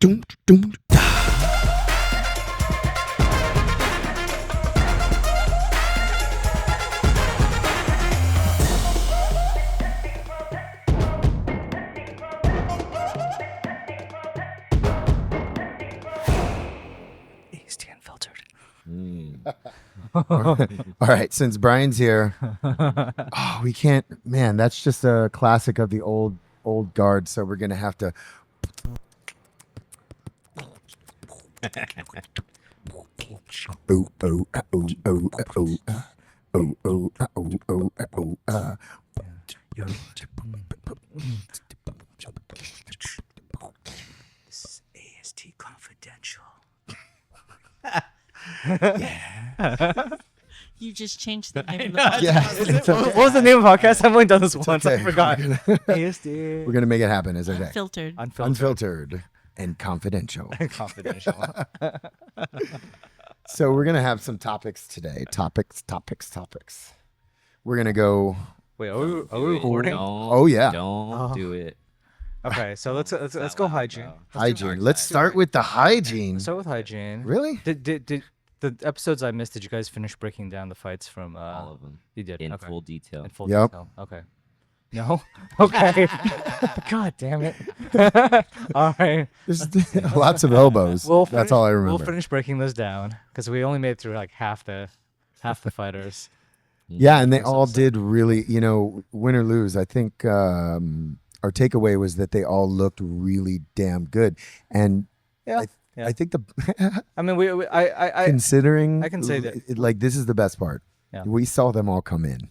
Doom, doom, da. ASD Unfiltered. All right, since Brian's here, we can't. Man, that's just a classic of the old guard. So we're gonna have to. Oh oh oh oh oh oh oh oh oh oh. This is ASD Confidential. You just changed the name of the Yeah, What was the name of the podcast? I've only done this once. okay. I forgot. ASD. We're gonna make it happen, as I say. Unfiltered. Unfiltered and confidential. Confidential. So we're gonna have some topics today. Topics. We're gonna go. Wait, are we recording? Oh yeah, Don't do it. Okay, so let's go hygiene. hygiene. Let's start with the hygiene. Start with hygiene. Really? Did the episodes I missed? Did you guys finish breaking down the fights from? All of them. You did In okay. full detail. In full Yep. detail. Okay. No. Okay. God damn it. All right. There's lots of elbows. That's all I remember. We'll finish breaking those down because we only made it through like half the fighters. Yeah, and they all did really, win or lose. I think our takeaway was that they all looked really damn good. And Yeah. I think I mean, I considering, I can say that. like, this is the best part. Yeah. We saw them all come in.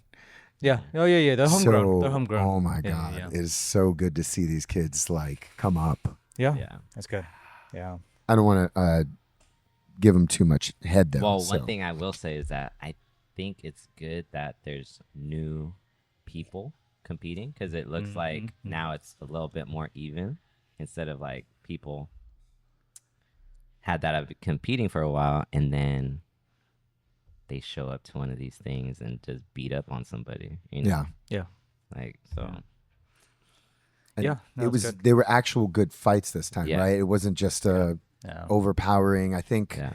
Yeah. Oh yeah. They're homegrown. They're homegrown. Oh my Yeah, God. yeah. It is so good to see these kids like come up. Yeah. Yeah. That's good. Yeah. I don't want to give them too much head though. Well, so. one thing I will say is that I think it's good that there's new people competing because it looks like now it's a little bit more even instead of like people had that have been competing for a while and then they show up to one of these things and just beat up on somebody. Yeah. Yeah. Like so. And Yeah, no, it it's was. good. They were actual good fights this time, Yeah. right? It wasn't just Yeah. overpowering. I think, Yeah.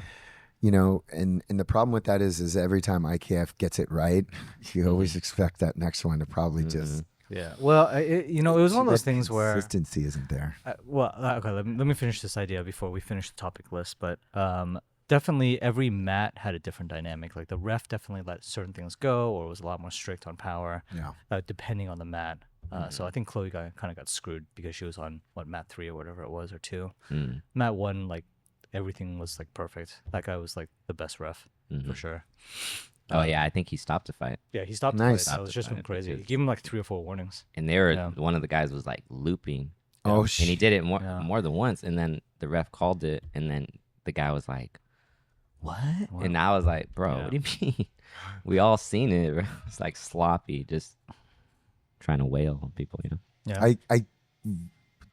and the problem with that is every time IKF gets it right, you always expect that next one to probably just. Yeah. Well, it was one of those things where. consistency isn't there. Okay. Let me finish this idea before we finish the topic list. But definitely, every mat had a different dynamic. Like the ref definitely let certain things go, or was a lot more strict on power, Yeah. depending on the mat. So I think Chloe kind of got screwed because she was on mat 3 or whatever it was, or 2. Mat 1, like everything was like perfect. That guy was like the best ref for sure. Oh yeah, I think he stopped the fight. Yeah, he stopped. Nice. The fight. That was just crazy. He gave him like 3 or 4 warnings. And they were Yeah. one of the guys was like looping. Oh, and he did it more Yeah. more than once, and then the ref called it, and then the guy was like, "What?" Wow. And I was like, "Bro, Yeah. what do you mean? We all seen it. Bro. It's like sloppy, just trying to wail on people, you know." Yeah. I.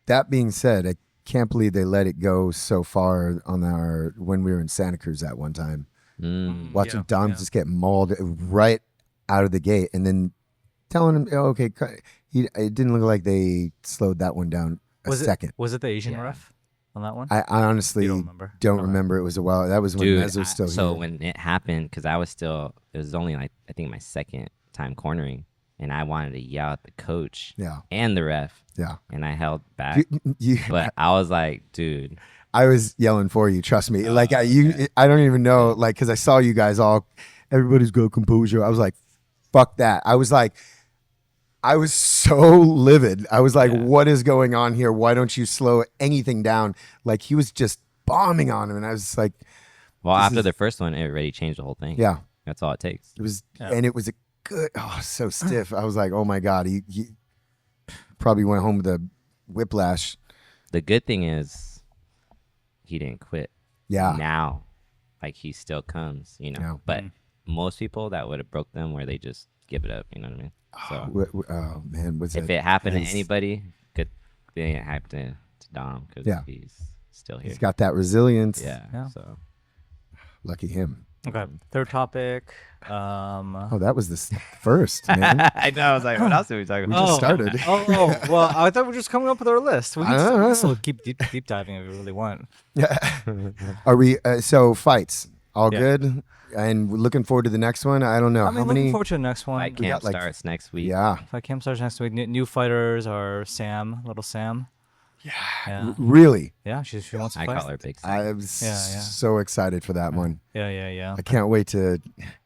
That being said, I can't believe they let it go so far on when we were in Santa Cruz that one time. Watching Dom just get mauled right out of the gate, and then telling him, "Oh, okay." It didn't look like they slowed that one down a second. Was it the Asian Yeah. ref on that one? I honestly You don't remember? don't Okay. remember. It was a while. That was when Dude, Mez was still so here. when it happened, because it was only like I think my second time cornering, and I wanted to yell at the coach Yeah. and the ref, Yeah. and I held back. But I was like, dude, I was yelling for you. Trust me. Like I don't even know. Like, cause I saw you guys all, everybody's go composure. I was like, fuck that. I was so livid. I was like, what is going on here? Why don't you slow anything down? Like he was just bombing on him. And I was just like, well, This after is- the first one, it already changed the whole thing. yeah, That's all it takes. it was, and it was a good, so stiff. I was like, oh my God. He probably went home with a whiplash. The good thing is he didn't quit. Yeah. Now, like he still comes, you know. Yeah. But most people that would have broke them where they just give it up, you know what I mean? So Oh man. if it happened to Nice. anybody, good thing it happened to Dom because Yeah. he's still here. He's got that resilience. Yeah. Yeah. So Lucky him. Okay. Third topic. Oh, that was the first, man. I know. I was like, what else are we talking We about? just started. Well, I thought we were just coming up with our list. We I don't know. can still keep deep diving if we really want. Yeah. Are we? So fights, all Yeah. good, and we're looking forward to the next one. I don't know I mean, how many. looking forward to the next one. Fight We camp got, like, starts next week. Yeah, Fight camp starts next week. New fighters are little Sam. Yeah. really. Yeah, she wants to I fight. call her Big Sam. I'm Yeah. so excited for that one. Yeah. I can't wait to.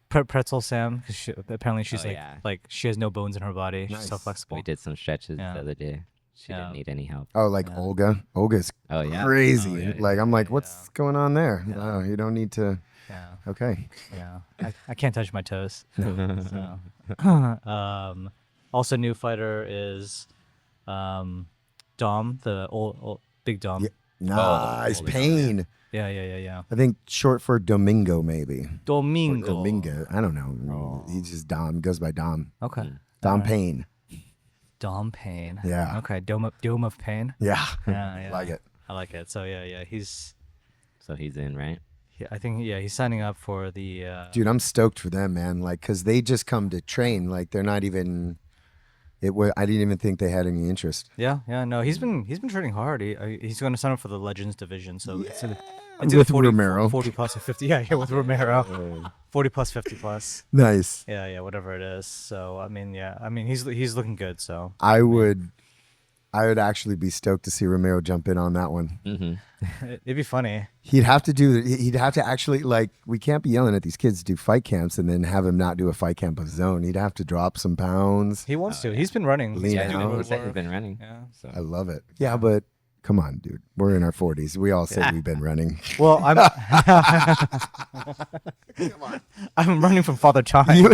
Pretzel Sam, because apparently she's Oh, yeah. like she has no bones in her body. She's so Nice. flexible. We did some stretches Yeah. the other day. She Yeah. didn't need any help. Oh, like Yeah. Olga. Olga's Oh, yeah? crazy. Oh, yeah, Like I'm like, what's going on there? Yeah. Oh, you don't need to. Yeah. Okay. Yeah. I can't touch my toes. So. Also, new fighter is Dom, the old big Dom. Yeah. Nice pain. Yeah. I think short for Domingo, maybe. Domingo. Domingo. I don't know. He's just Dom. Goes by Dom. Okay. Dom Alright. Payne. Dom Pain. Yeah. Okay. Dome of Pain. Yeah. Yeah. Like it. I like it. So yeah. So he's in, right? I think he's signing up for the. Dude, I'm stoked for them, man. Like, cause they just come to train. Like, they're not even. I didn't even think they had any interest. Yeah. No, he's been training hard. He's going to sign up for the Legends division. So it's With either 40, Romero. 40 plus or 50. Yeah, with Romero. 40 plus, 50 plus. Nice. Yeah, whatever it is. So I mean, he's looking good. So I would actually be stoked to see Romero jump in on that one. Mm-hmm. it'd be funny. He'd have to actually, like, we can't be yelling at these kids to do fight camps and then have him not do a fight camp of his own. He'd have to drop some pounds. He wants to. He's been running. Lean He's Yeah, been out. doing he road said he's work. been running. Yeah. So. I love it. Yeah, but come on, dude. We're in our 40s. We all say we've been running. Well, I'm running from Father Time.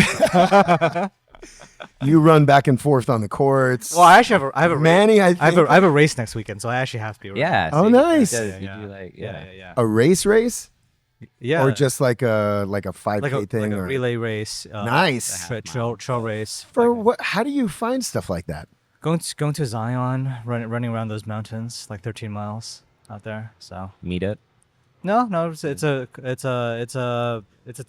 You run back and forth on the courts. Well, I actually have a Manny, I I think have a race next weekend, so I actually have to be. Running. Yeah. Oh, so nice. You, Yeah. do like, yeah. a race, Yeah. or just like a 5K like thing, a or relay race. Nice. Trail race. For what? How do you find stuff like that? Going to Zion, running around those mountains, like 13 miles out there. So Meetup. no, it's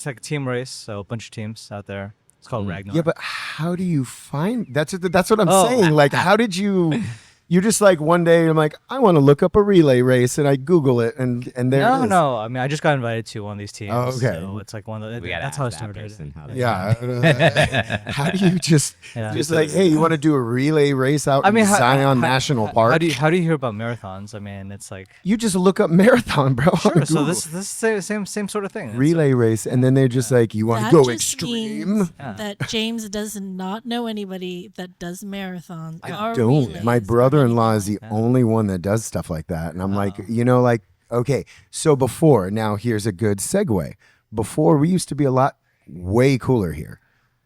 like a team race. So a bunch of teams out there. It's called Ragnar. Yeah, but how do you find? That's what I'm Oh. saying. Like, how did you? You just like one day I'm like, I want to look up a relay race, and I Google it, and there it is. No. I mean, I just got invited to one of these teams. Oh, okay. So it's like one of the. We gotta That's how it ask that started. person how they- Yeah. How do you just Yeah. just like, hey, you want to do a relay race out I mean, in Zion National Park? How do you hear about marathons? I mean, it's like You just look up marathon, bro. on sure. So Google. this is same sort of thing. It's relay race, and then they're just like, you want to That go just extreme? means Yeah. that James does not know anybody that does marathons. I or don't. relays My or brother-in-law is the anything. only one that does stuff like that, and I'm like, like, okay. So before, now here's a good segue. Before, we used to be a lot way cooler here.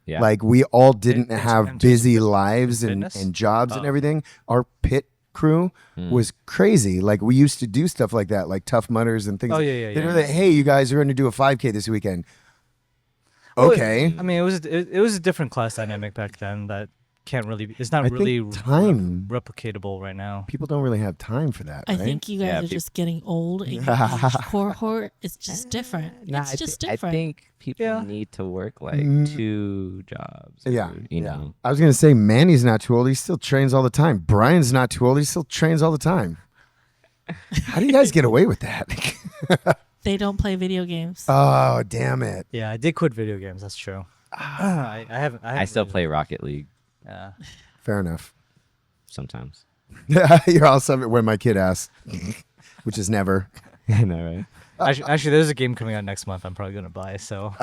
Yeah. Like, we all didn't in have terms busy of lives and fitness? jobs and Oh. everything. Our pit crew was crazy. Like, we used to do stuff like that, like Tough Mudders and things. Oh, yeah. They'd be like, hey, you guys are going to do a 5K this weekend. Okay. I mean, it was a different class dynamic back then that can't really. It's not I really think time. replicatable right now. People don't really have time for that, I right? think you guys Yeah, are peop- just getting old, and your age cohort is just different. Nah, It's just different. I think people Yeah. need to work like Mm. 2 jobs. Yeah, or, you know. I was gonna say Manny's not too old. He still trains all the time. Brian's not too old. He still trains all the time. How do you guys get away with that? They don't play video games. Oh, damn it! Yeah, I did quit video games. That's true. I haven't. I still really- play Rocket League Yeah. Fair enough. sometimes. You're all something when my kid asks, which is never. I know, right? Actually, there's a game coming out next month. I'm probably gonna buy. So.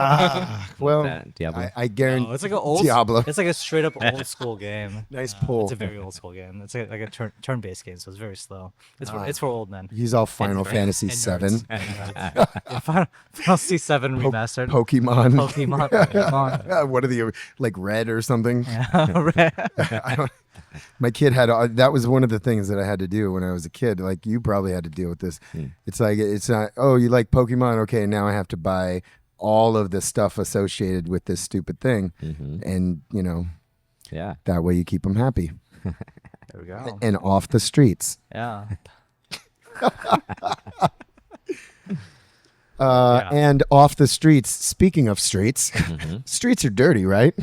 Well, That Diablo. I guarantee. Oh, it's like an old. Diablo. It's like a straight up old school game. Nice pull. It's a very old school game. It's like a turn based game, so it's very slow. It's for old men. He's all Final nerds. Fantasy And VII, nerds. And nerds. Yeah, Final Fantasy 7 remastered. Pokemon. Pokemon. What are the like red or something? Yeah. I don't, my kid had that was one of the things that I had to do when I was a kid. Like you probably had to deal with this. It's like it's not. Oh, you like Pokemon? Okay, now I have to buy all of the stuff associated with this stupid thing, and Yeah. that way you keep them happy There we go. and off the streets. Yeah. Yeah. And off the streets. Speaking of streets, streets are dirty, right?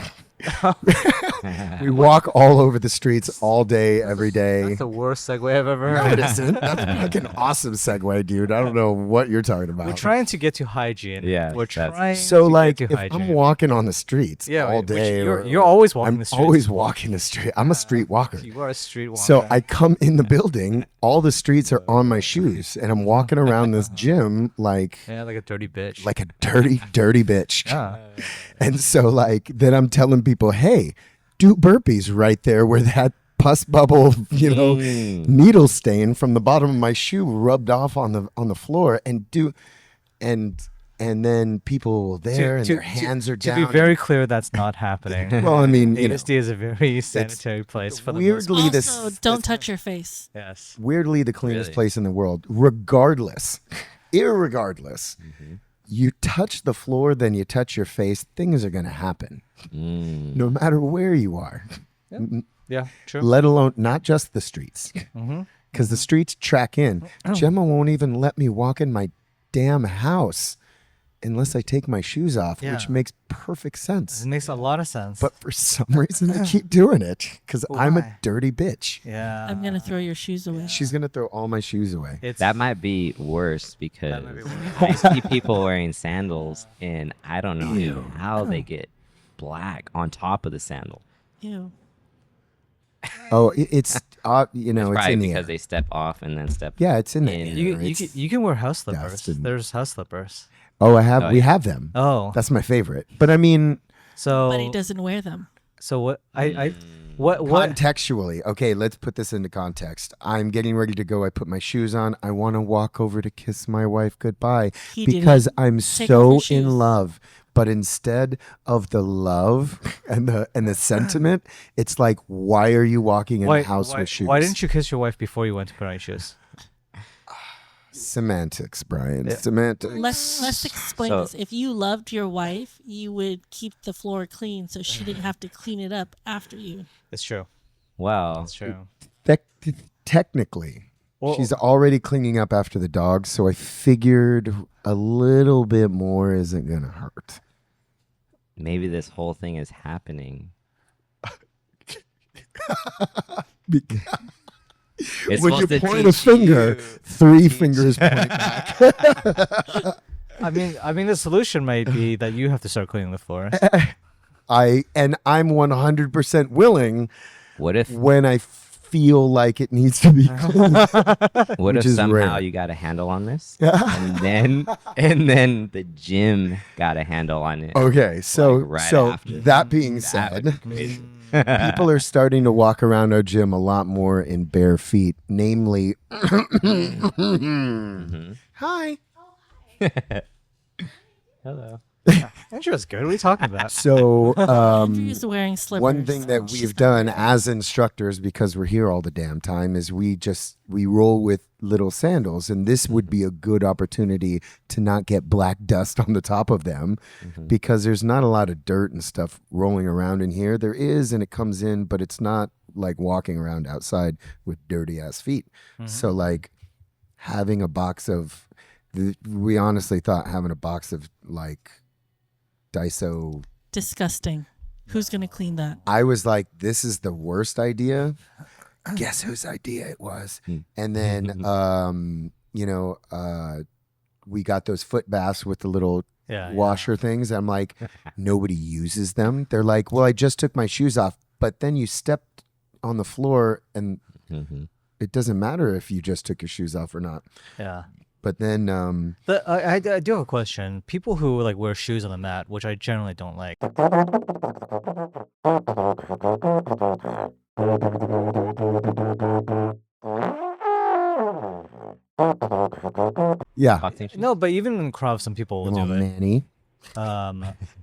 We walk all over the streets all day, every day. That's the worst segue I've ever No, heard. it isn't. That's like an awesome segue, dude. I don't know what you're talking about. We're trying to get to hygiene. Yeah, We're that's- trying So to like, get to if hygiene. I'm walking on the streets all which day, you're always walking I'm the streets. always walking the street. I'm a street walker. You are a street walker. So I come in the building, all the streets are on my shoes, and I'm walking around this gym like like a dirty bitch. a dirty, dirty bitch. yeah. And so like then I'm telling people, hey, do burpees right there where that pus bubble, needle stain from the bottom of my shoe rubbed off on the floor, and then people there and their hands are down. To be very clear, that's not happening. Well, I mean, ASD is a very sanitary place for the most weirdly part. Also, don't touch your face. Yes. weirdly the cleanest Really? place in the world, regardless, irregardless. You touch the floor, then you touch your face, things are going to happen. No matter where you are. Yeah, true. Let alone not just the streets. Because the streets track in. Gemma won't even let me walk in my damn house unless I take my shoes off, Yeah. which makes perfect sense. It makes a lot of sense. But for some reason, I keep doing it because I'm a Why? dirty bitch. yeah. I'm gonna throw your shoes away. She's going to throw all my shoes away. It's That might be worse because might be worse. I see people wearing sandals and I don't know how they get black on top of the sandal. Ew. Oh, it's, it's Probably in the air. because they step off and then step. Yeah, it's in the in. air. you can wear house slippers. dusted. There's house slippers. Oh, Oh, we yeah. have them. Oh, That's my favorite. But I mean, so But he doesn't wear them. so what what contextually, okay, let's put this into context. I'm getting ready to go. I put my shoes on. I want to walk over to kiss my wife goodbye He didn't because I'm take so off his shoes. in love. But instead of the love and the sentiment, it's like, why are you walking in the house with shoes? Why didn't you kiss your wife before you went to put on your shoes? Semantics, Brian. Semantics. Let's explain So- this. If you loved your wife, you would keep the floor clean so she didn't have to clean it up after you. It's true. Well, It's true. Technically, Well- she's already cleaning up after the dog, so I figured a little bit more isn't gonna hurt. maybe this whole thing is happening. It's When you supposed to point a teach finger, you. 3 fingers point back. I mean, the solution might be that you have to start cleaning the floor. I'm 100% willing What if when I feel like it needs to be cleaned. What Which if is somehow rare. you got a handle on this, and then the gym got a handle on it? Okay, so Like right so after. that being That said, would be amazing. people are starting to walk around our gym a lot more in bare feet, namely Hi. Hello. Andrew's good. What are you talking about? So Andrew's wearing slippers. one thing that we've done as instructors, because we're here all the damn time, is we roll with little sandals, and this would be a good opportunity to not get black dust on the top of them, because there's not a lot of dirt and stuff rolling around in here. There is, and it comes in, but it's not like walking around outside with dirty ass feet. So like having a box of, we honestly thought having a box of like Daiso. Disgusting. Who's gonna clean that? I was like, this is the worst idea. Guess whose idea it was? And then, we got those foot baths with the little Yeah. washer things. I'm like, nobody uses them. They're like, well, I just took my shoes off, but then you stepped on the floor and it doesn't matter if you just took your shoes off or not. Yeah. But then, I do have a question. People who like wear shoes on the mat, which I generally don't like. yeah. Boxing shoes? No, but even in Krav, some people will Come on, do it. Manny.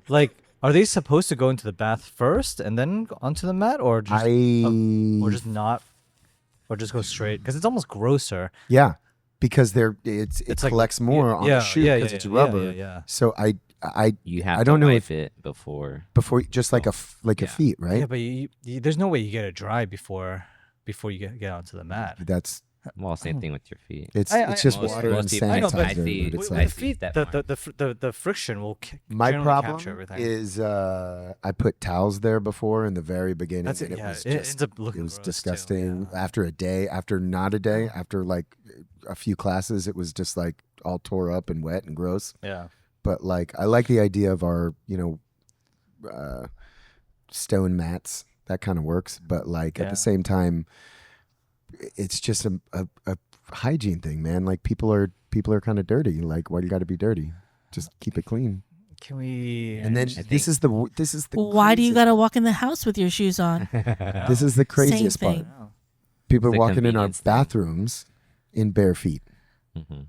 Like, are they supposed to go into the bath first and then go onto the mat, or just or just not, or just go straight? Because it's almost grosser. Yeah, because it It's like- collects more on the shoe because it's rubber. Yeah. So You have I don't to know wipe if it before. before just like a Yeah. feet, right? Yeah, but there's no way you get it dry before you get onto the mat. That's Well, same thing with your feet. It's I- it's just most- water and most people- I know, but I sanitizer. see- But it's I like, With see feet, that the friction will my generally problem capture everything. is I put towels there before in the very beginning, That's and it. it Yeah, was it just ends up looking it was gross, too, disgusting. yeah. After a day, after not a day, after like a few classes, it was just like all tore up and wet and gross. Yeah. But like I like the idea of our stone mats. That kind of works, but like at Yeah. the same time, it's just a hygiene thing, man. Like people are kind of dirty. Like why do you got to be dirty? Just keep it clean. Can we? And then this is the Why do you craziest- got to walk in the house with your shoes on? This is the craziest Same part. thing. People are It's the walking in our convenience thing. bathrooms in bare feet. Mhm.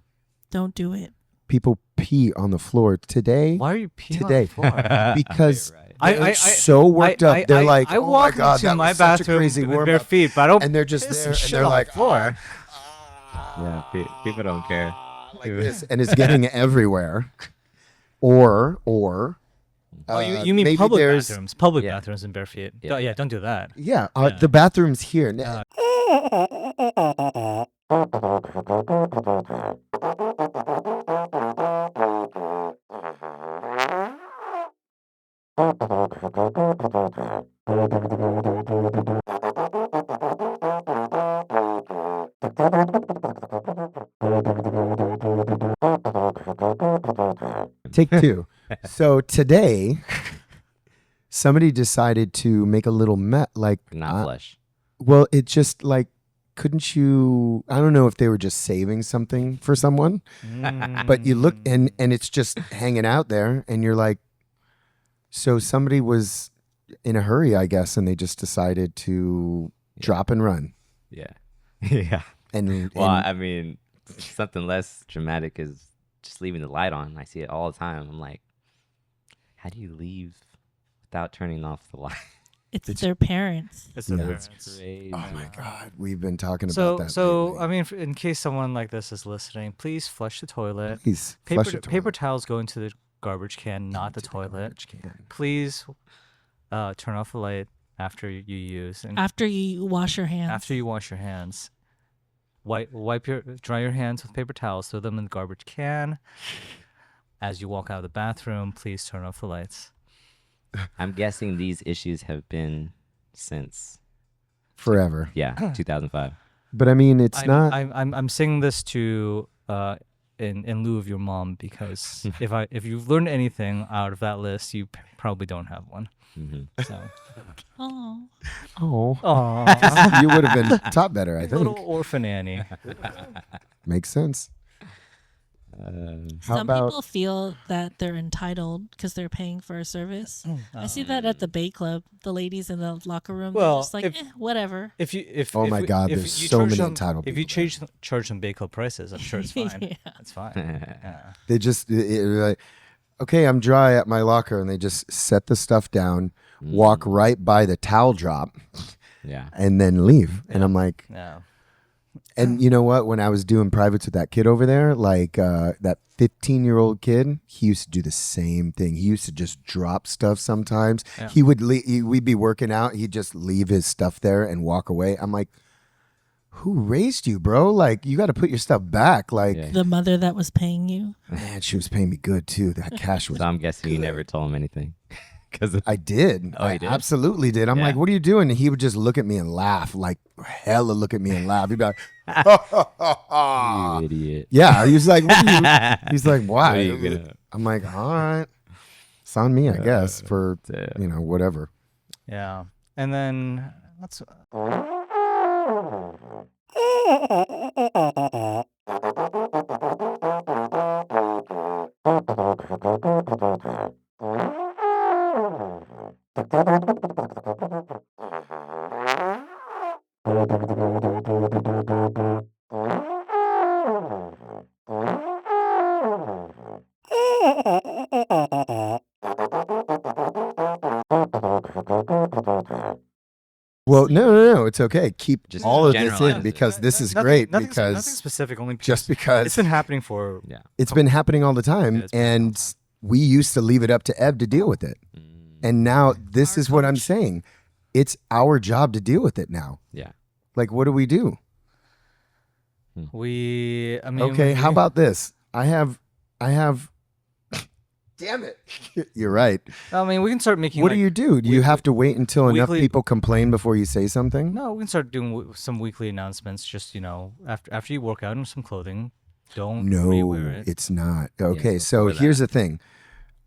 Don't do it. People pee on the floor today Why are you peeing Today. on the floor? because You're right. they're so worked up. They're like, I oh my walk god, into that my was such a bathroom crazy with warm bare up. feet, but I don't. And they're just piss there, and shit they're on the like, floor. Yeah, people don't care. like this, and it's getting everywhere. Or Oh, you mean maybe public there's- bathrooms? Public Yeah. bathrooms in bare feet. Yeah. Yeah, don't do that. Yeah, Yeah. the bathrooms here. Take two. So today, somebody decided to make a little like Not flush. well, it just like couldn't you? I don't know if they were just saving something for someone, but you look and it's just hanging out there, and you're like, so somebody was in a hurry, I guess, and they just decided to drop and run. Yeah. Yeah. And Well, I mean, something less dramatic is just leaving the light on. I see it all the time. I'm like, how do you leave without turning off the light? It's their parents. It's Yeah. the That's parents. Crazy. oh my god, we've been talking about So, that. so lately. I mean, in case someone like this is listening, please flush the toilet. Please Paper flush the paper toilet. towels go into the garbage can, not the Into toilet. garbage can. Please turn off the light after you use and After you wash your hands. after you wash your hands. Dry your hands with paper towels, throw them in the garbage can. As you walk out of the bathroom, please turn off the lights. I'm guessing these issues have been since, Forever. 2005. But I mean, it's I'm, not. I'm saying this to in lieu of your mom because if you've learned anything out of that list, you probably don't have one. Hmm. So, Oh. Oh, Aw. you would have been taught better, I think. Little orphan Annie. Makes sense. How Some about people feel that they're entitled because they're paying for a service. I see that at the Bay Club. The ladies in the locker room, they're Well, just like, whatever. If Oh my God, if there's you so charge many them- entitled If you people charge them Bay Club prices, I'm sure it's fine. Yeah. It's fine. Yeah. they just like, okay, I'm dry at my locker, and they just set the stuff down, walk right by the towel drop, Yeah. and then leave. And I'm like, Yeah. and you know what? When I was doing privates with that kid over there, like that 15-year-old kid, he used to do the same thing. He used to just drop stuff sometimes. Yeah. He would we'd be working out. He'd just leave his stuff there and walk away. I'm like, who raised you, bro? Like, you got to put your stuff back. Like, Yeah. The mother that was paying you. man, she was paying me good too. That cash was. So I'm guessing you never told him anything. Because I did. Oh, you I did? absolutely did. I'm Yeah. like, what are you doing? And he would just look at me and laugh, like hella look at me and laugh. He'd be like, you idiot. yeah. He was like, what are you? He's like, why? What are you gonna- I'm like, all right. It's on me, I guess, for, whatever. Yeah. And then let's. Well, no. It's okay. Keep Just all of this generalize in it. because this is Nothing- great nothing because specific. Only just it's because been happening for. Yeah. it's been happening all the Yeah, time. it's been a long And time. we used to leave it up to Ev to deal with it. And now this is what I'm saying. It's our job to deal with it now. Yeah. Like, what do we do? I mean, Okay, how about this? I have. Damn it! You're right. I mean, we can start making. What do you do? Do you have to wait until enough weekly- people complain before you say something? No, we can start doing some weekly announcements. Just after you work out in some clothing, don't rewear it. It's not. Okay, so so for here's that- the thing.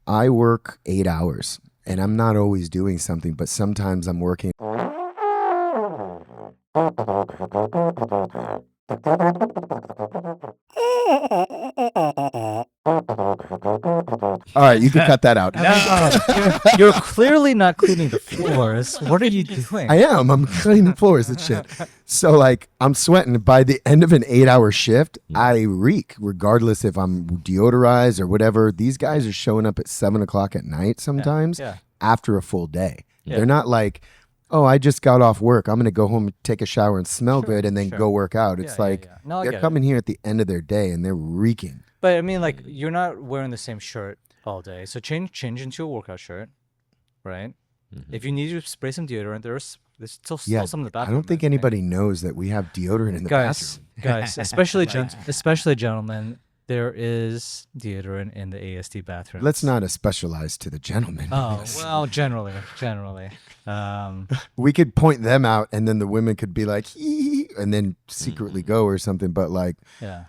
I work 8 hours, and I'm not always doing something, but sometimes I'm working. All right, you can cut that out. You're clearly not cleaning the floors. What are you doing? I am. I'm cleaning floors and shit. So like I'm sweating. By the end of an 8-hour shift, I reek, regardless if I'm deodorized or whatever. These guys are showing up at 7:00 at night sometimes Yeah. after a full day. Yeah. They're not like, oh, I just got off work. I'm gonna go home, take a shower, and smell Sure, good, and then sure. go work out. It's Yeah, yeah, like yeah. No, I they're get it. coming here at the end of their day and they're reeking. But I mean, like, you're not wearing the same shirt all day, so change into a workout shirt, right? If you need to spray some deodorant, there's still Yeah, some in the I bathroom. don't think anybody knows that we have deodorant in the bathroom. Guys, especially gentlemen, there is deodorant in the ASD bathroom. Let's not specialize to the gentlemen. Oh well, generally. We could point them out, and then the women could be like, "Hee," and then secretly go or something. But like, Yeah.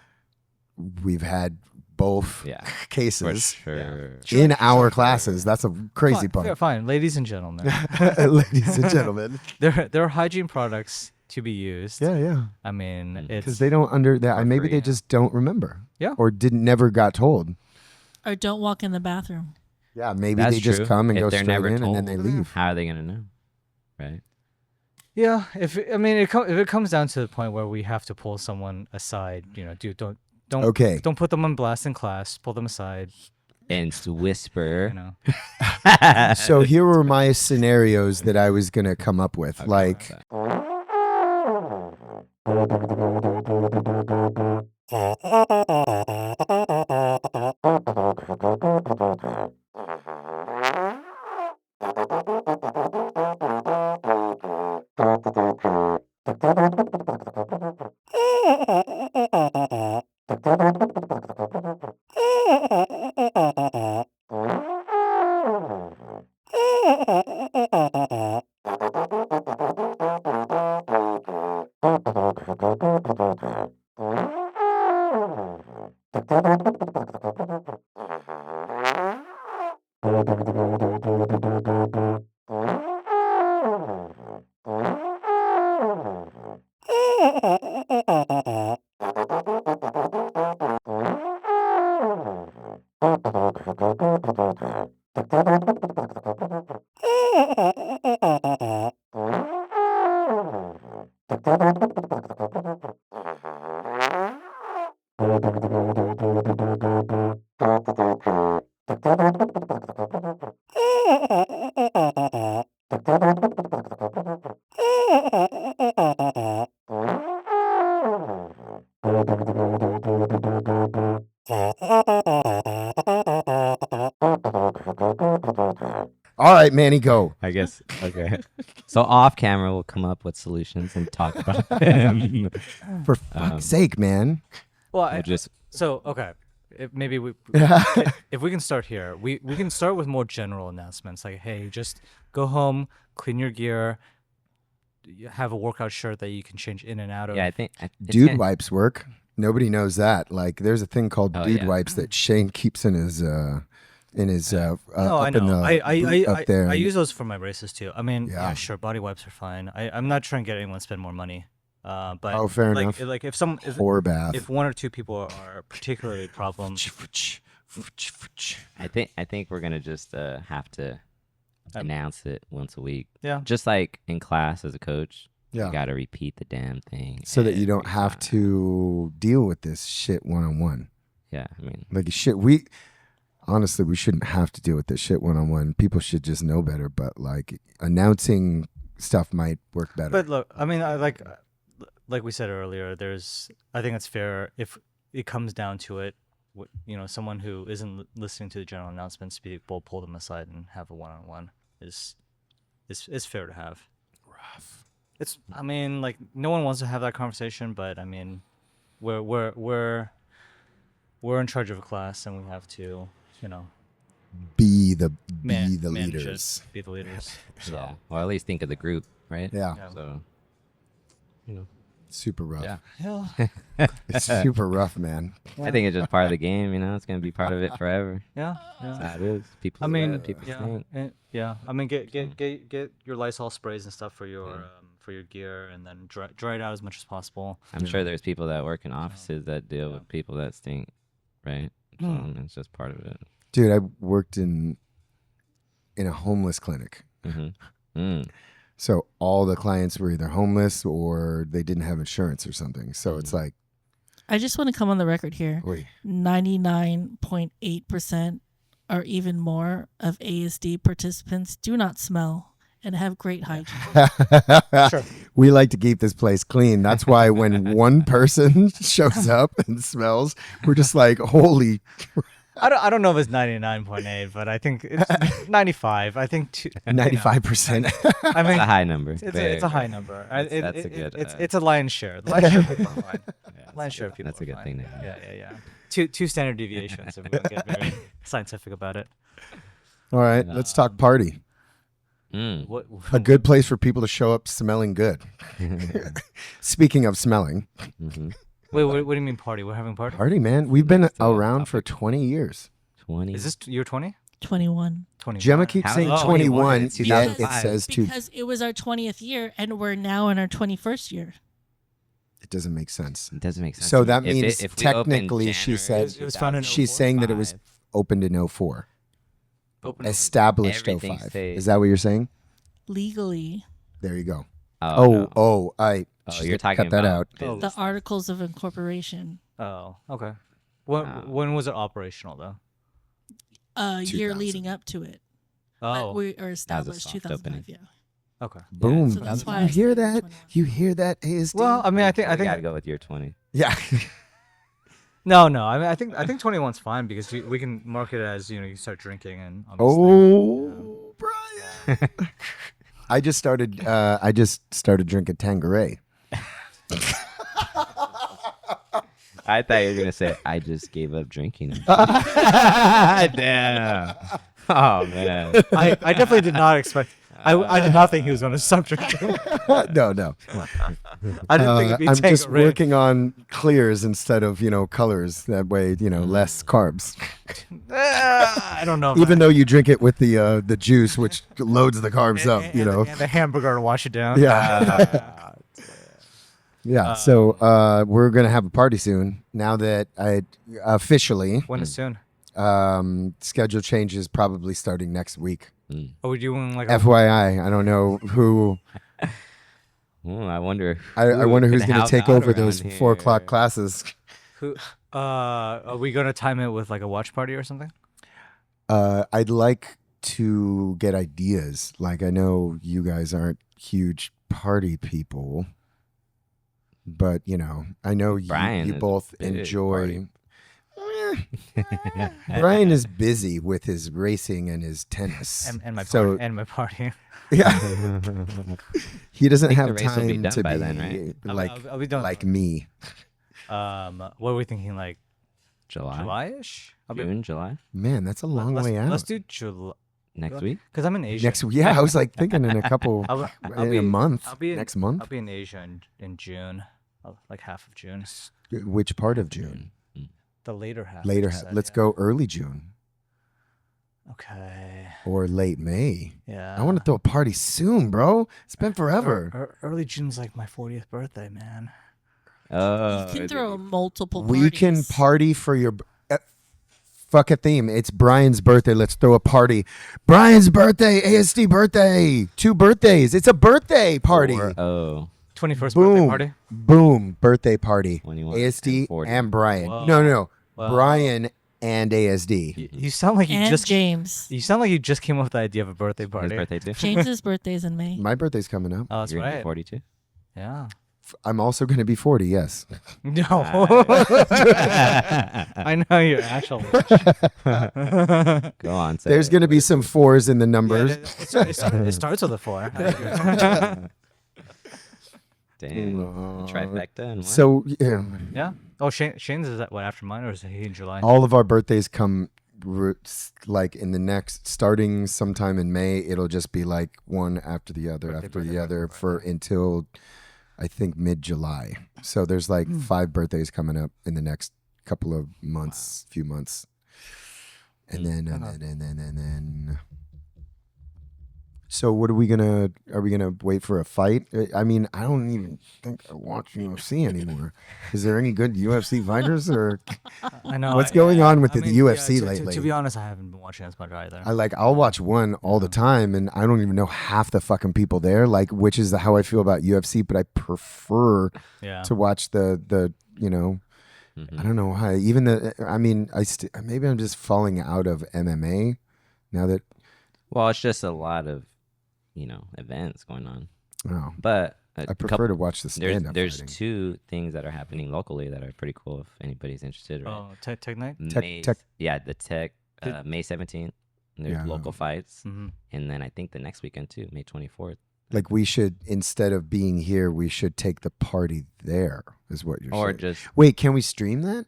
we've had both Yeah, for cases sure. in our classes. That's a crazy Fine, part. fine, ladies and gentlemen. Ladies and gentlemen. there are hygiene products to be used. Yeah. I mean, it's Because they don't maybe free, they yeah. just don't remember. Yeah. Or never got told. Or don't walk in the bathroom. Yeah, maybe That's they just true. come and If go they're straight never in and then they told, leave. How are they gonna know? Right. Yeah, if it comes down to the point where we have to pull someone aside, dude, don't Okay. don't put them on blast in class. Pull them aside. And to whisper. So here were my scenarios that I was gonna come up with. Okay, Like, all right, Manny, go. I guess. Okay. So off camera, we'll come up with solutions and talk about them. For fuck's sake, man. Well, We'll just. so okay, maybe we if we can start here, we can start with more general announcements like, hey, just go home, clean your gear, you have a workout shirt that you can change in and out of. Yeah, I think. it's Dude kinda- wipes work. Nobody knows that. Like, there's a thing called Oh, dude yeah. wipes that Shane keeps in his No, up I in know. the boot up there. I use those for my races too. I mean, Yeah. yeah, sure, body wipes are fine. I'm not trying to get anyone to spend more money. But Oh, fair enough. Like if Whore bath. if one or two people are particularly a problem, I think we're gonna just have to announce it once a week. yeah, Just like in class as a coach. Yeah. You gotta repeat the damn thing. So that you don't every have time. to deal with this shit one-on-one. Yeah, I mean, Like shit, honestly, we shouldn't have to deal with this shit one-on-one. People should just know better, but like announcing stuff might work better. But look, I mean, like we said earlier, I think it's fair if it comes down to it. Someone who isn't listening to the general announcements, people pull them aside and have a one-on-one is fair to have. Rough. I mean, like no one wants to have that conversation, but I mean, we're in charge of a class, and we have to, you know, Be the manage it, leaders. be the leaders. So, Yeah. Or at least think of the group, right? Yeah. Yeah. So, you know, Super rough. yeah. It's super rough, man. I think it's just part of the game. You know, it's gonna be part of it forever. yeah, That's yeah. how it is. People. I mean, people yeah, think. yeah. I mean, get your Lysol sprays and stuff for your gear, and then dry it out as much as possible. I'm sure there's people that work in offices that deal with people that stink, right? So it's just part of it. Dude, I worked in a homeless clinic. So all the clients were either homeless or they didn't have insurance or something. So it's like, I just want to come on the record here. wait, 99.8% or even more of ASD participants do not smell and have great hygiene. we like to keep this place clean. That's why when one person shows up and smells, we're just like, holy. I don't know if it's 99.8, but I think it's 95. I think 95%. I mean, It's a high number. it's a high number. That's a good, It's a lion's share. The lion's share of people are fine. Lion's share of people. That's a are good fine. thing to have. Yeah. Two standard deviations. If we don't get very scientific about it. All right, let's talk party. What? A good place for people to show up smelling good. Speaking of smelling, Wait, what do you mean party? We're having a party? party, man. We've been around for 20 years. 20. Is this you're 20? 21. 20. Gemma keeps How- saying oh, 21, it's yet it 2005. says two. Because it was our 20th year and we're now in our 21st year. It doesn't make sense. It doesn't make sense. So that If it- means if we opened technically she January said It was founded in she's 04? saying that it was 2005, opened in 04. Open Established Everything 05. stays. Is that what you're saying? Legally, There you go. no. Oh, You're talking cut that about out. Oh. the articles of incorporation, Oh, okay. When was it operational though? a year 2000. leading up to it. Oh, We are established soft 2005, opening. yeah. okay. Boom. So that's why You I hear said that? 21. You hear that, ASD? Well, I mean, I We gotta think go with year 20. yeah. no. I mean, I think 21's fine because we can mark it as you start drinking and. Oh, Brian. I just started drinking Tanqueray. I thought you were gonna say I just gave up drinking. Damn. Oh man. I definitely did not expect. I did not think he was going to stop drinking. No. I didn't think it'd be I'm just Tanqueray. working on clears instead of, colors. That way, less carbs. I don't know. Even though you drink it with the juice, which loads the carbs up, And the hamburger to wash it down. Yeah. Yeah. So we're gonna have a party soon. Now that I officially When is soon? schedule changes, probably starting next week. Are we doing like FYI, I don't know who. I wonder. I wonder who's can gonna help take out over around those here. 4 o'clock classes. who? Are we gonna time it with like a watch party or something? I'd like to get ideas. Like, I know you guys aren't huge party people, but I know Brian you is a both big enjoy. Brian is busy with his racing and his tennis, And my so party, and my party. yeah, he doesn't think have the race will be time done to by be then, right? I'll be done. like me. What are we thinking? Like July. July-ish? June, July. Man, that's a long let's, way out. Let's do July. Next week. Because I'm in Asia. Next, yeah, I was like thinking in a couple, I'll in be- a month. I'll be in, next month. I'll be in Asia in June, like half of June. Which part of June? The later half. Later you half. said, Let's yeah. go early June Okay. or late May. Yeah. I want to throw a party soon, bro. It's been forever. Early June's like my 40th birthday, man. Oh. You can throw multiple We can parties. party for your fuck a theme. It's Brian's birthday. Let's throw a party. Brian's birthday, ASD birthday. 2 birthdays. It's a birthday party. 21st 21st birthday Boom. party. Boom. Birthday party. 21 ASD and 40. and Brian. Whoa. No. Whoa. Brian and ASD. You sound like you And just James. you sound like you just came up with the idea of a birthday His party. birthday too. James's birthday's in May. My birthday's coming up. Oh, that's You're right. 42. Yeah. I'm also going to be 40, yes. No. I know you're actual. Go on. Say There's it. going to be some 4s in the numbers. It starts with a 4. Damn. Trifecta and one. So, yeah. Yeah. Oh, Shane's is that what after mine or is he in July? All of our birthdays come like in the next, starting sometime in May. It'll just be like one after the other for until I think mid-July. So there's like 5 birthdays coming up in the next couple of months, few months, and then. So what are we gonna wait for a fight? I mean, I don't even think I watch UFC anymore. Is there any good UFC fighters or I know what's going on with I the mean, UFC yeah, lately? To be honest, I haven't been watching as much either. I'll watch one all the time, and I don't even know half the fucking people there. Like, which is how I feel about UFC, but I prefer to watch the you know. I don't know how. Even maybe I'm just falling out of MMA now that. Well, it's just a lot of events going on. Oh. But I prefer to watch the stand-up. There's fighting. 2 things that are happening locally that are pretty cool if anybody's interested. Right? Oh, Tech Night? Yeah, the Tech, May 17th. There's local fights. Mm-hmm. And then I think the next weekend too, May 24th. Like we should, instead of being here, we should take the party there, is what you're saying. Or just... Wait, can we stream that?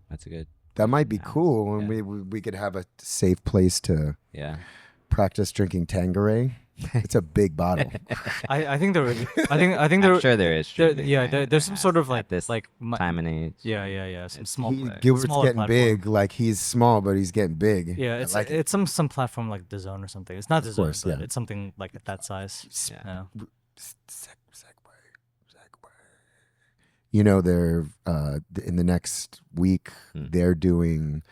That's a good... That might be cool, and we could have a safe place to practice drinking Tanqueray. It's a big bottle. I think there is. I think there. I'm sure there is. There's some sort of like this like time and age. Yeah. Some small. Gilbert's smaller getting platform. big. Like he's small, but he's getting big. Yeah, it's some platform like the Zone or something. It's not the Zone, but yeah. it's something like at that size. Yeah. You know, they're in the next week. They're doing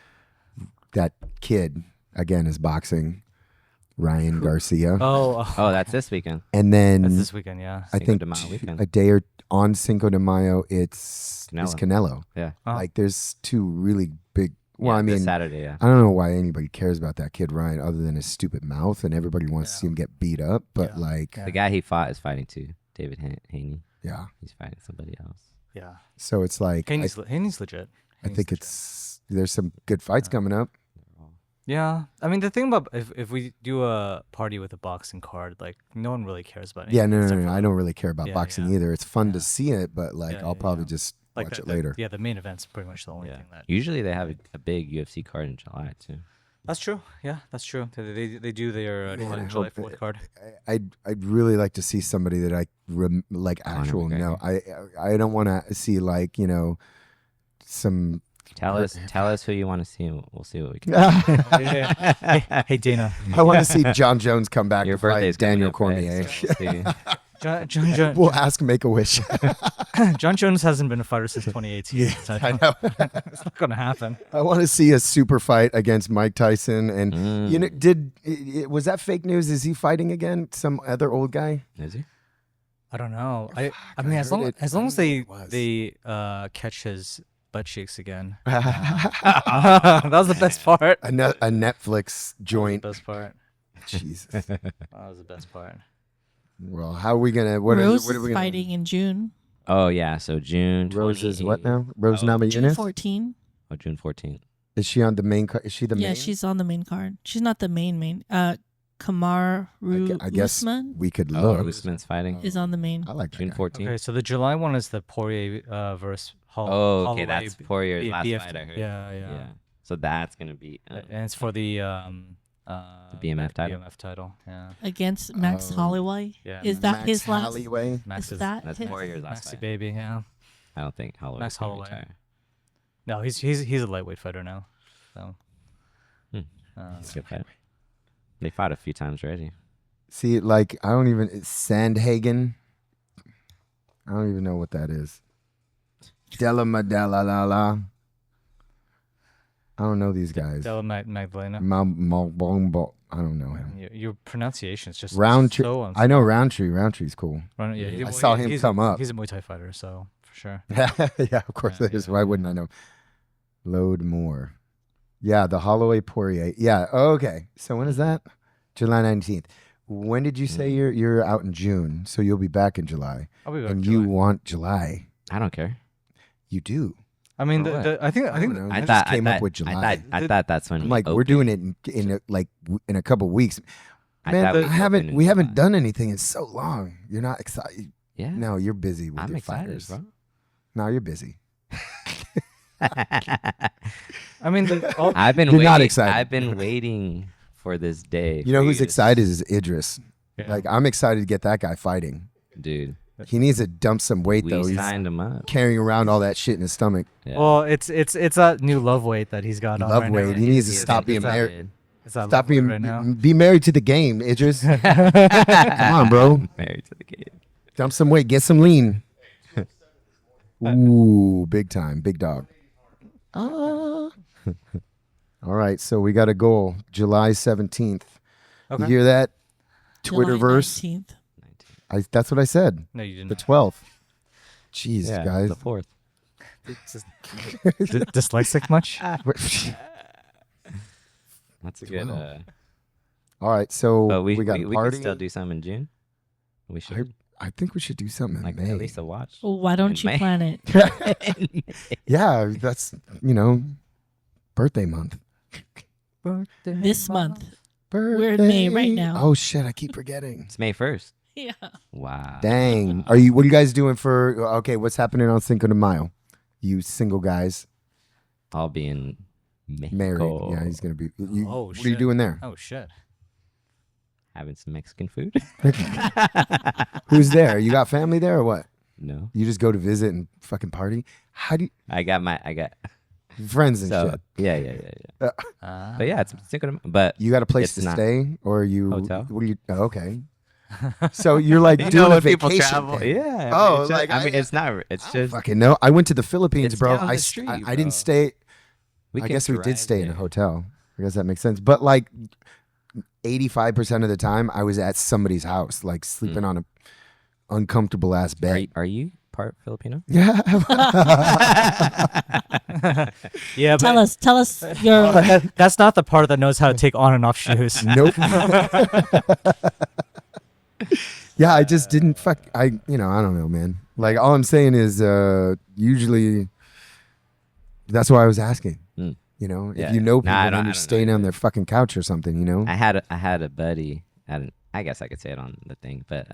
that kid again is boxing. Ryan Garcia. Oh, that's this weekend. And then that's this weekend. Yeah, I think a day or on Cinco de Mayo, it's Canelo. Yeah, like there's 2 really big. Well, I mean, this Saturday. Yeah, I don't know why anybody cares about that kid Ryan, other than his stupid mouth, and everybody wants to see him get beat up. But the guy he fought is fighting too, David Haney. Yeah, he's fighting somebody else. Yeah. So it's like Haney's legit. I think there's some good fights coming up. Yeah, I mean the thing about if we do a party with a boxing card, like no one really cares about it. Yeah, no. I don't really care about boxing either. It's fun to see it, but like I'll probably just like watch it later. The main event's pretty much the only thing that. Usually they have a big UFC card in July too. That's true. Yeah, that's true. They do their July 4th card. I'd really like to see somebody that I actual know. I don't want to see some. Tell us who you want to see, and we'll see what we can. Hey Dana, I want to see John Jones come back. Your to fight birthday's Daniel Cormier. John, we'll ask Make-A-Wish. John Jones hasn't been a fighter since 2018. Yeah, so I know. It's not gonna happen. I want to see a super fight against Mike Tyson. And was that fake news? Is he fighting again? Some other old guy? Is he? I don't know. I mean, as long as they catch his butt cheeks again. That was the best part. A Netflix joint. That was the best part. Jesus. That was the best part. Well, how are we gonna? Rose what are we is gonna, fighting in June. Oh yeah, so June. Rose is what now? Rose June Namajunas? 14. Oh, June 14th. Is she on the main card? Is she the main? Yeah, she's on the main card. She's not the main. Kamaru I guess Usman we could look. Usman's fighting. is on the main. I like that June guy. 14th. Okay, so the July one is the Poirier versus Okay, that's Poirier's last BF fight. I heard. Yeah. So that's gonna be And it's for the BMF title. BMF title. Yeah. Against Max Holloway. Yeah. Is that Max his last? Holloway? Max Is that That's his? Poirier's last Maxi fight. baby. Yeah. I don't think Holloway. Max Holloway. No, he's a lightweight fighter now. So. He's a good fight. They fought a few times already. See, like I don't even Sandhagen. I don't even know what that is. Della Madella la la. I don't know these guys. Della Magdalena. I don't know him. Your pronunciation is just Roundtree. so I know Roundtree. Roundtree's cool. Yeah, I saw him come up. He's a Muay Thai fighter, so for sure. Yeah, of course it is. Why wouldn't I know? Load more. Yeah, the Holloway Poirier. Yeah. Okay. So when is that? July 19th. When did you say you're out in June? So you'll be back in July. I'll be back. And in you July. want July? I don't care. You do. I mean, I think know. I just thought came up with July. I thought that's when. I'm like, we're doing it in a couple weeks. I Man, thought we haven't done anything in so long. You're not excited. Yeah. No, you're busy with I'm your excited, fighters. bro. No, you're busy. I mean, I've been You're waiting. not excited. I've been waiting for this day. You know for who's to excited is Idris. Yeah. Like I'm excited to get that guy fighting. dude. He needs to dump some weight We though. He's signed him up. carrying around all that shit in his stomach. Yeah. well, it's that new love weight that he's got on Love right weight. now. He needs to He is stop being excited. married. It's that Stop love weight being right now. be married to the game, Idris. Come on, bro. Married to the kid. Dump some weight. Get some lean. Ooh, big time. Big dog. All right, so we got a goal. July 17th. You Okay. hear that? July Twitterverse. 19th. That's what I said. No, you didn't. The 12th. Jeez, Yeah, guys. the 4th. Dyslexic much? That's a good. All right, so But we got a we party. could still do some in June. We should I think we should do something in like May. at least a watch. Well, why don't In you May. plan it? Yeah, that's birthday month. This month. Birthday. in May right now. Oh shit, I keep forgetting. It's May 1st. Yeah. Wow. Dang. What are you guys doing for okay, what's happening on Cinco de Mayo? You single guys I'll be in Mexico. married. Yeah, he's gonna be Oh, what are you shit. doing there? Oh shit. having some Mexican food. Who's there? You got family there or what? No, You just go to visit and fucking party? How do you I got friends and so shit? yeah. Ah. But yeah, it's Cinco de Mayo. But You got a place It's to not. stay or you Hotel. What do you okay. So you're like you doing know a when people vacation travel. thing. Yeah. Oh, it's like, I mean, it's not. It's just Fucking no. I went to the Philippines, It's bro. down the I street, I bro. didn't stay we I can guess we did drive stay in a there. hotel. I guess that makes sense. But like 85% of the time I was at somebody's house, like sleeping on a uncomfortable ass bed. Are you part Filipino? Yeah. Yeah, Tell but us your that's not the part that knows how to take on and off shoes. Nope. Yeah, I just didn't I don't know, man. Like all I'm saying is usually that's why I was asking. Mm. If Yeah. you know Nah, people I and don't you're know staying on either. their fucking couch or something, I had a buddy. I guess I could say it on the thing, but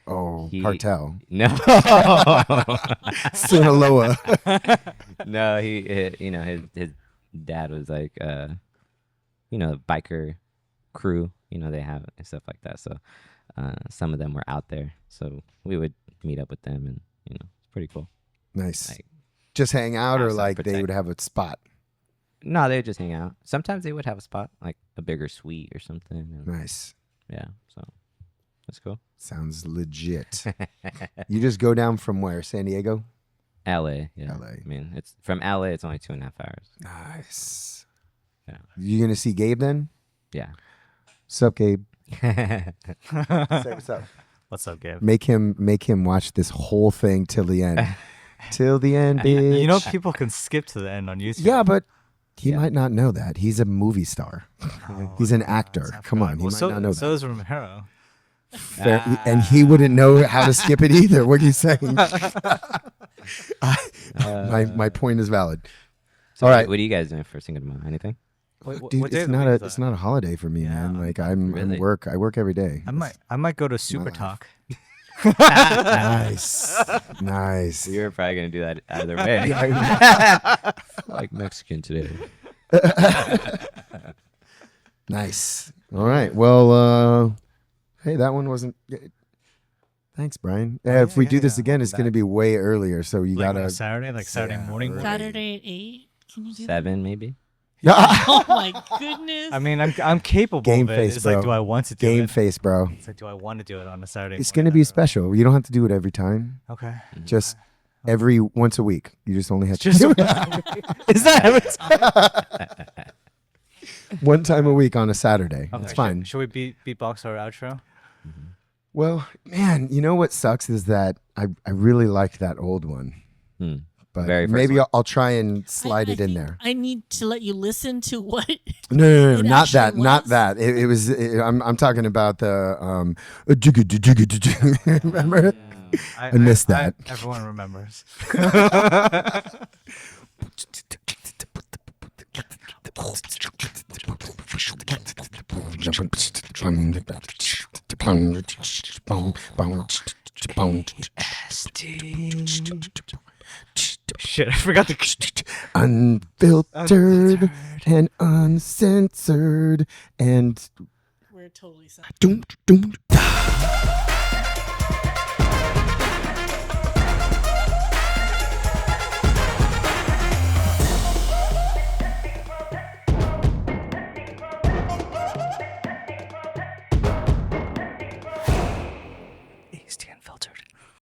Oh, He- cartel. no, Sinaloa. no. His dad was like biker crew. They have and stuff like that. So some of them were out there, so we would meet up with them, and it's pretty cool. Nice. Like, Just hang out or outside like they protect- would have a spot. No, they would just hang out. Sometimes they would have a spot, like a bigger suite or something. and- Nice. Yeah, so that's cool. Sounds legit. You just go down from where? San Diego? LA, yeah. LA. I mean, it's from LA. It's only 2.5 hours. Nice. Yeah. You gonna see Gabe then? Yeah. Sup, Gabe? Say what's up. What's up, Gabe? Make him watch this whole thing till the end. Till the end, bitch. You know, people can skip to the end on YouTube. Yeah, but he Yeah. might not know that. He's a movie star. He's an actor. Come on, he Well, might not know that. so is Romero. Fair- and he wouldn't know how to skip it either. What are you saying? My point is valid. So All right. What are you guys doing for Cinco de Mayo? Anything? Dude, it's not a holiday for me, man. Like I'm Really? work. I work every day. I might go to Super life. Talk. Nice, nice. You were probably gonna do that either way. Like Mexican today. Nice. All right. Well, hey, that one wasn't. Thanks, Brian. If we do this again, it's going to be way earlier. So you Like on gotta. a Saturday, like Saturday Yeah, morning. right. Saturday at 8. Can you do 7 maybe. that? Oh my goodness. I mean, I'm capable Game of it. face, It's bro. like, do I want to do Game it? face, bro. It's like, do I want to do it on a Saturday? It's morning? going to be special. You don't have to do it every time. Okay. Just every once a week. You just only have to Just do it is that every time? one time a week on a Saturday. Okay, It's fine. Should we beatbox our outro? Well, man, you know what sucks is that I really liked that old one, Hmm. but Very first maybe one. I'll try and slide I it in think there. I need to let you listen to what. No, It not that, actually not was? that. It was. I'm talking about the remember? I missed that. Everyone remembers. ASD. shit! I forgot the. Unfiltered and uncensored and We're totally. doom, doom,